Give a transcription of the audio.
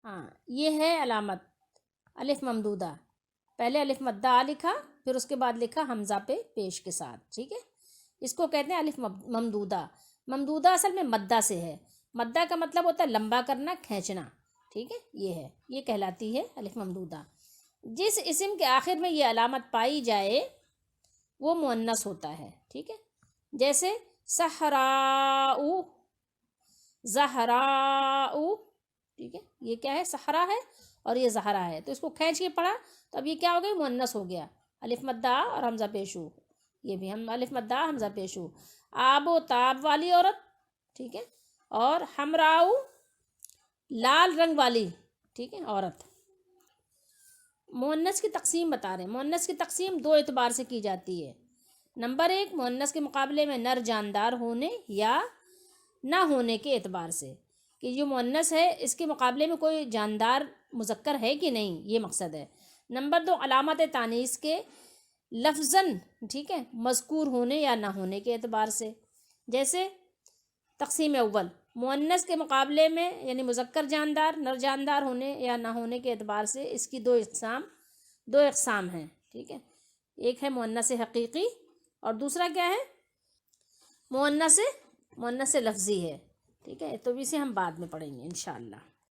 ہاں یہ ہے علامت الف ممدودہ، پہلے الف مدہ آ لکھا، پھر اس کے بعد لکھا حمزہ پہ پیش کے ساتھ، ٹھیک ہے، اس کو کہتے ہیں الف ممدودہ۔ ممدودہ اصل میں مدہ سے ہے، مدہ کا مطلب ہوتا ہے لمبا کرنا، کھینچنا، ٹھیک ہے، یہ ہے، یہ کہلاتی ہے الف ممدودہ۔ جس اسم کے آخر میں یہ علامت پائی جائے وہ مؤنث ہوتا ہے، ٹھیک ہے، جیسے صحراء، زہراء، ٹھیک ہے، یہ کیا ہے، صحرا ہے اور یہ زہرا ہے، تو اس کو کھینچ کے پڑھا تو اب یہ کیا ہو گیا، مؤنث ہو گیا، الف مدہ اور حمزہ پیشو، یہ بھی ہم الف مدہ حمزہ پیشو۔ آب و تاب والی عورت، ٹھیک ہے، اور حمراؤ لال رنگ والی، ٹھیک ہے، عورت۔ مؤنث کی تقسیم بتا رہے ہیں، مؤنث کی تقسیم دو اعتبار سے کی جاتی ہے۔ نمبر ایک، مؤنث کے مقابلے میں نر جاندار ہونے یا نہ ہونے کے اعتبار سے، کہ جو مؤنث ہے اس کے مقابلے میں کوئی جاندار مذکر ہے کہ نہیں، یہ مقصد ہے۔ نمبر دو، علامت تانیث کے لفظاً، ٹھیک ہے، مذکور ہونے یا نہ ہونے کے اعتبار سے، جیسے تقسیم اول، مؤنث کے مقابلے میں یعنی مذکر جاندار، نر جاندار ہونے یا نہ ہونے کے اعتبار سے اس کی دو اقسام ہیں، ٹھیک ہے، ایک ہے مؤنث حقیقی اور دوسرا کیا ہے، مؤنث لفظی ہے، ٹھیک ہے، تو اسے ہم بعد میں پڑھیں گے انشاءاللہ۔